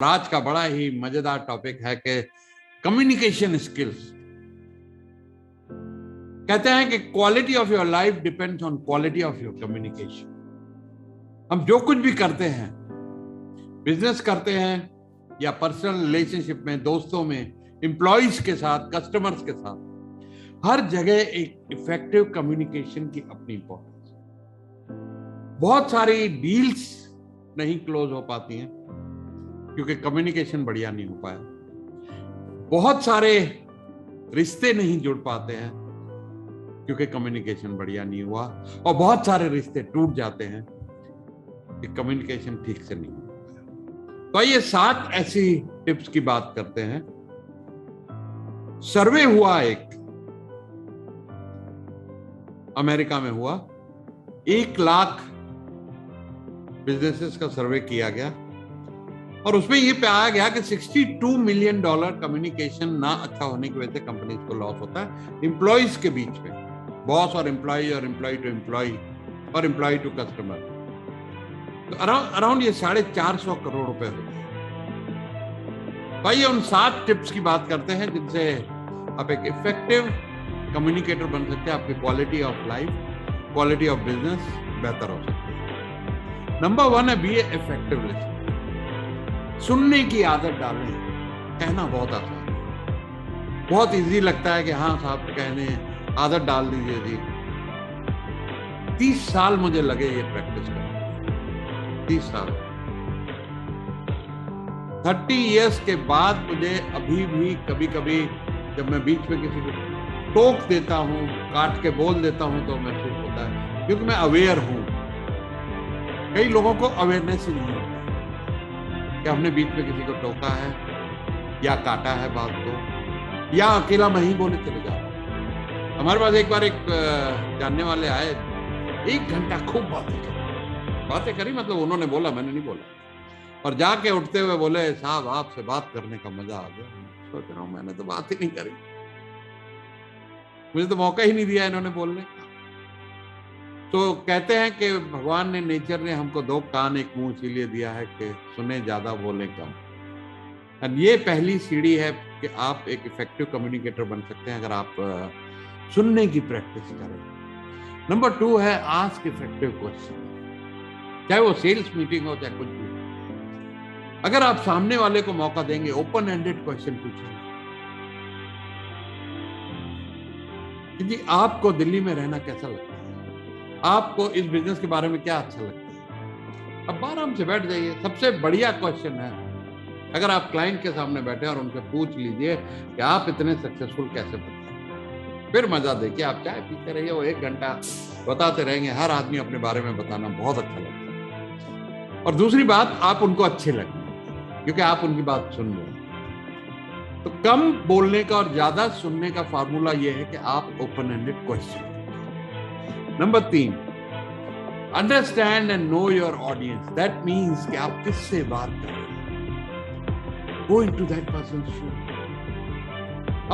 आज का बड़ा ही मजेदार टॉपिक है कि कम्युनिकेशन स्किल्स। कहते हैं कि quality of your life depends on quality of your communication. हम जो कुछ भी करते हैं, बिजनेस करते हैं या पर्सनल रिलेशनशिप में, दोस्तों में, एम्प्लॉइज के साथ, कस्टमर्स के साथ, हर जगह एक इफेक्टिव कम्युनिकेशन की अपनी इंपॉर्टेंस। बहुत सारी डील्स नहीं क्लोज हो पाती हैं क्योंकि कम्युनिकेशन बढ़िया नहीं हो पाया। बहुत सारे रिश्ते नहीं जुड़ पाते हैं क्योंकि कम्युनिकेशन बढ़िया नहीं हुआ, और बहुत सारे रिश्ते टूट जाते हैं कि कम्युनिकेशन ठीक से नहीं हुआ। तो आइए 7 ऐसी टिप्स की बात करते हैं। सर्वे हुआ एक, अमेरिका में हुआ, 1 लाख बिजनेसेस का सर्वे किया गया और उसमें ये पाया गया कि $62 मिलियन कम्युनिकेशन ना अच्छा होने की वजह से कंपनीज को लॉस होता है एम्प्लॉइज के बीच में, बॉस और एम्प्लॉय टू एम्प्लॉय और एम्प्लॉय टू कस्टमर। तो अराउंड ये 450 करोड़ रुपए होते हैं। भाई उन 7 टिप्स की बात करते हैं जिनसे आप एक इफेक्टिव कम्युनिकेटर बन सकते हैं। आपकी quality of life, quality of business बेहतर हो सकती है। नंबर 1 है बी ए इफेक्टिव लिसनर। सुनने की आदत डालें। कहना बहुत आसान है, बहुत इजी लगता है कि हाँ साहब कहने, आदत डाल दीजिए जी। 30 साल मुझे लगे ये प्रैक्टिस करने, 30 साल। 30 इयर्स के बाद मुझे अभी भी कभी कभी जब मैं बीच में किसी को टोक देता हूँ, काट के बोल देता हूँ, तो महसूस होता है क्योंकि मैं अवेयर हूँ। कई लोगों को अवेयरनेस ही नहीं होता कि हमने बीच में किसी को टोका है या काटा है बात को, या अकेला मैं ही बोले चले जा रहा हूं। हमारे पास एक बार एक जानने वाले आए, 1 घंटा खूब बातें करी, मतलब उन्होंने बोला, मैंने नहीं बोला, और जाके उठते हुए बोले साहब आपसे बात करने का मजा आ गया। सोच रहा हूँ मैंने तो बात ही नहीं करी, मुझे तो मौका ही नहीं दिया इन्होंने बोलने का। तो कहते हैं कि भगवान ने, नेचर ने हमको 2 कान 1 मुंह इसीलिए दिया है कि सुने ज्यादा बोले कम। और ये पहली सीढ़ी है कि आप एक इफेक्टिव कम्युनिकेटर बन सकते हैं अगर आप सुनने की प्रैक्टिस करें। नंबर 2 है आस्क इफेक्टिव क्वेश्चन। चाहे वो सेल्स मीटिंग हो, चाहे कुछ भी, अगर आप सामने वाले को मौका देंगे, ओपन एंडेड क्वेश्चन पूछेंगे कि जी आपको दिल्ली में रहना कैसा लगता है, आपको इस बिजनेस के बारे में क्या अच्छा लगता है। अब आराम से बैठ जाइए। सबसे बढ़िया क्वेश्चन है अगर आप क्लाइंट के सामने बैठे और उनसे पूछ लीजिए कि आप इतने सक्सेसफुल कैसे बनते। फिर मजा देखिए, आप चाय पीते रहिए, वो 1 घंटा बताते रहेंगे। हर आदमी अपने बारे में बताना बहुत अच्छा लगता है। और दूसरी बात, आप उनको अच्छे लगते हैं क्योंकि आप उनकी बात सुन रहे हैं। तो कम बोलने का और ज्यादा सुनने का फार्मूला यह है कि आप open ended question. Number 3, understand and know your audience. That means कि आप किससे बात कर रहे हैं। गो इनटू दैट पर्सन्स शू।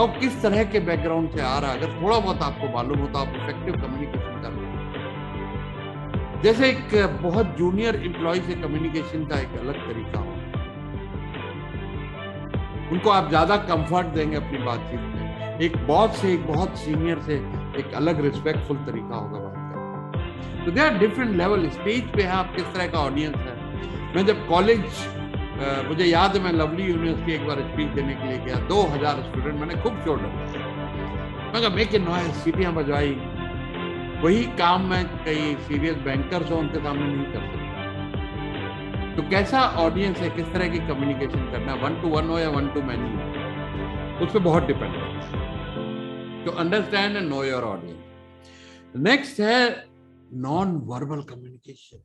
अब किस तरह के बैकग्राउंड से आ रहा है, अगर थोड़ा बहुत आपको मालूम हो तो आप इफेक्टिव कम्युनिकेशन कर रहे हैं। जैसे एक बहुत जूनियर एम्प्लॉय से कम्युनिकेशन का एक अलग तरीका हो, उनको आप ज्यादा कंफर्ट देंगे अपनी बातचीत में। एक बॉस से, एक बहुत सीनियर से एक अलग रिस्पेक्टफुल तरीका होगा बात करने। तो they are different level. Stage पे है आप किस तरह का ऑडियंस है। मैं जब कॉलेज, मुझे याद है मैं लवली यूनिवर्सिटी एक बार स्पीच देने के लिए गया, 2000 स्टूडेंट, मैंने खूब शोर लगाया, मैं मेक ए नॉइज, सीटियां बजवाई। वही काम मैं कई सीरियस बैंकर्स हो उनके सामने नहीं कर सकता। तो कैसा ऑडियंस है, किस तरह की कम्युनिकेशन करना, 1 to 1 हो या 1 to many हो, उस पर बहुत डिपेंड करता है। तो understand and know your audience. Next है non verbal communication.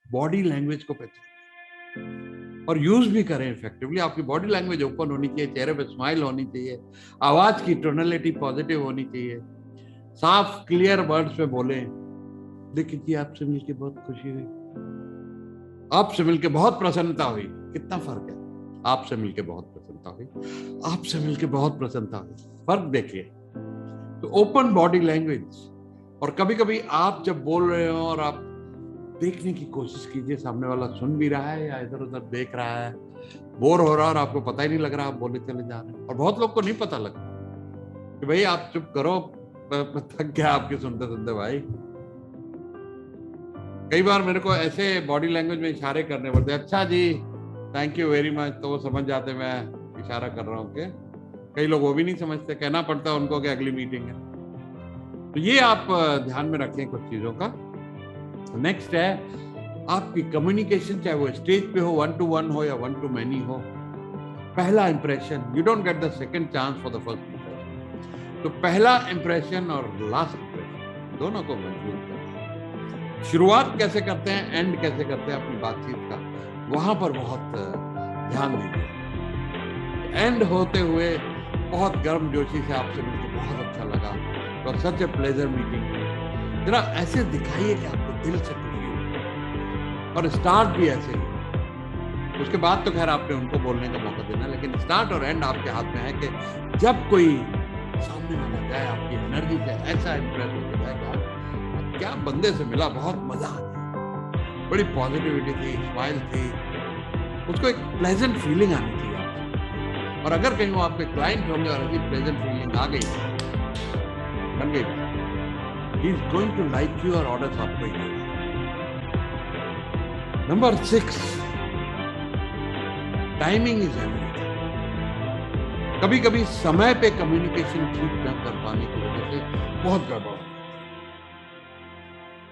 Body language को पहचानें और यूज भी करें इफेक्टिवली। आपकी बॉडी लैंग्वेज ओपन होनी चाहिए, चेहरे पे स्माइल होनी चाहिए, आवाज की टोनलिटी पॉजिटिव होनी चाहिए, साफ क्लियर वर्ड्स में बोलें। देखिए जी आपसे मिलकर बहुत खुशी हुई, आपसे मिलकर बहुत प्रसन्नता हुई। कितना फर्क है, आपसे मिलकर बहुत प्रसन्नता हुई, आपसे मिलकर बहुत प्रसन्नता हुई, फर्क देखिए। तो ओपन बॉडी लैंग्वेज। और कभी कभी आप जब बोल रहे हो और आप देखने की कोशिश कीजिए सामने वाला सुन भी रहा है या इधर उधर देख रहा है, बोर हो रहा है और आपको पता ही नहीं लग रहा, आप बोले चले जा रहे हैं। और बहुत लोग को नहीं पता लगता कि भाई आप चुप करो, थक गया आपके सुनते सुनते भाई। कई बार मेरे को ऐसे बॉडी लैंग्वेज में इशारे करने पड़ते, अच्छा जी थैंक यू वेरी मच, तो वो समझ जाते मैं इशारा कर रहा हूँ। कई लोग वो भी नहीं समझते, कहना पड़ता है उनको कि अगली मीटिंग है। तो ये आप ध्यान में रखें कुछ चीजों का। नेक्स्ट है आपकी कम्युनिकेशन, चाहे वो स्टेज पे हो, 1 to 1 हो या 1 to many हो। पहला impression, you don't get the second chance for the first impression. तो पहला इंप्रेशन और लास्ट इंप्रेशन दोनों को मजबूत करना। शुरुआत कैसे करते हैं, एंड कैसे करते हैं अपनी बातचीत का, वहां पर बहुत ध्यान दीजिए। एंड होते हुए बहुत गर्मजोशी से आपसे मिलकर बहुत अच्छा लगा, तो सच ए प्लेजर मीटिंग। जरा ऐसे दिखाइए कि आपको दिल से खुशी हो, और स्टार्ट भी ऐसे ही। उसके बाद तो खैर आपने उनको बोलने का मौका देना, लेकिन स्टार्ट और एंड आपके हाथ में है कि जब कोई सामने वाला जाए आपकी एनर्जी से ऐसा इंप्रेस होकर जाएगा, क्या बंदे से मिला, बहुत मजा आ गया, बड़ी पॉजिटिविटी थी, स्माइल थी, उसको एक प्लेजेंट फीलिंग आनी चाहिए आपसे। और अगर कहीं वो आपके क्लाइंट होंगे और ऐसी प्लेजेंट फीलिंग आ गई, बन गई, he is going to like you और ऑर्डर्स आपको ही देगा। Number 6, timing is everything. कभी कभी समय पे कम्युनिकेशन ठीक न कर पाने की वजह से बहुत गड़बड़,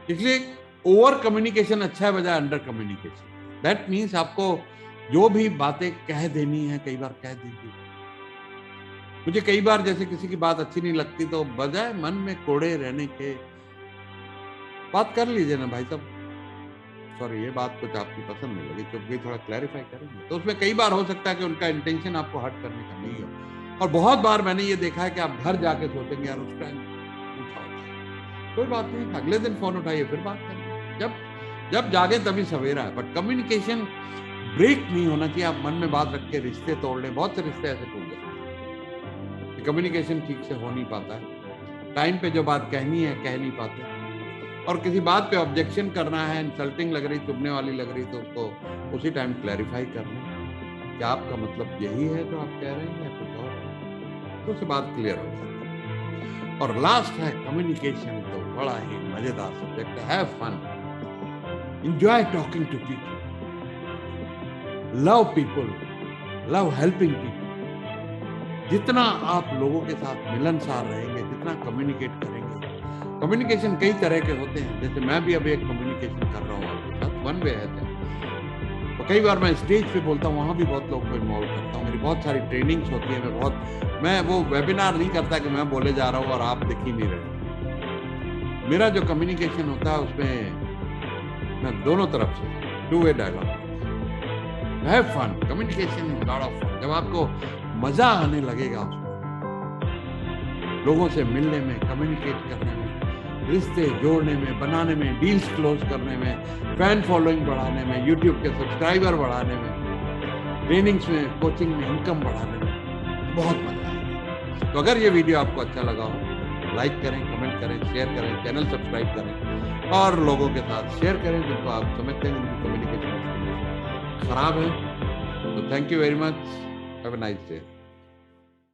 इसलिए ओवर कम्युनिकेशन अच्छा है बजाय अंडर कम्युनिकेशन। दैट मीन्स आपको जो भी बातें कह देनी है कई बार कह दीजिए। मुझे कई बार जैसे किसी की बात अच्छी नहीं लगती तो बजाय मन में कोड़े रहने के बात कर लीजिए ना, भाई साहब सॉरी ये बात कुछ आपकी पसंद नहीं लगी, चुप गई, थोड़ा क्लैरिफाई करेंगे। तो उसमें कई बार हो सकता है कि उनका इंटेंशन आपको हर्ट करने का नहीं हो। और बहुत बार मैंने ये देखा है कि आप घर जाके सोचेंगे यार उस टाइम कोई बात नहीं, अगले दिन फोन उठाइए फिर बात करेंगे, जब जागे तभी सवेरा है। बट कम्युनिकेशन ब्रेक नहीं होना चाहिए। आप मन में बात रख के रिश्ते तोड़ लें, बहुत से रिश्ते ऐसे टूट जाते हैं, कम्युनिकेशन ठीक से हो नहीं पाता है, टाइम पे जो बात कहनी है कह नहीं पाते, और किसी बात पे ऑब्जेक्शन करना है, इंसल्टिंग लग रही, चुभने वाली लग रही, तो उसको उसी टाइम क्लैरिफाई करना कि आपका मतलब यही है जो आप कह रहे हैं या कुछ और है, तो उससे बात क्लियर हो जाती है। और लास्ट है कम्युनिकेशन, तो बड़ा ही मजेदार सब्जेक्ट है, have fun, enjoy talking to people, love people, love helping people. जितना आप लोगों के साथ मिलनसार रहेंगे, जितना कम्युनिकेट करेंगे, कम्युनिकेशन कई तरह के होते हैं, जैसे मैं भी अभी एक कम्युनिकेशन कर रहा हूँ आपके साथ, वन वे है। तो कई बार मैं स्टेज पे बोलता हूँ, वहाँ भी बहुत लोगों को इन्वॉल्व करता हूँ, मेरी बहुत सारी ट्रेनिंग्स होती है, मैं वो वेबिनार नहीं करता कि मैं बोले जा रहा हूँ और आप दिख ही नहीं रहे। मेरा जो कम्युनिकेशन होता है उसमें मैं दोनों तरफ से 2 way dialogue, have fun, communication is lot of fun. जब आपको मजा आने लगेगा उसमें, लोगों से मिलने में, कम्युनिकेट करने में, रिश्ते जोड़ने में, बनाने में, डील्स क्लोज करने में, फैन फॉलोइंग बढ़ाने में, यूट्यूब के सब्सक्राइबर बढ़ाने में, ट्रेनिंग्स में, कोचिंग में, इनकम बढ़ाने में बहुत मजा आएगा। तो अगर ये वीडियो आपको अच्छा लगा हो, लाइक करें, कमेंट करें, शेयर करें, चैनल सब्सक्राइब करें और लोगों के साथ शेयर करें जिनको आप समझते हैं उनकी कम्युनिकेशन खराब है। तो thank you very much, have a nice day.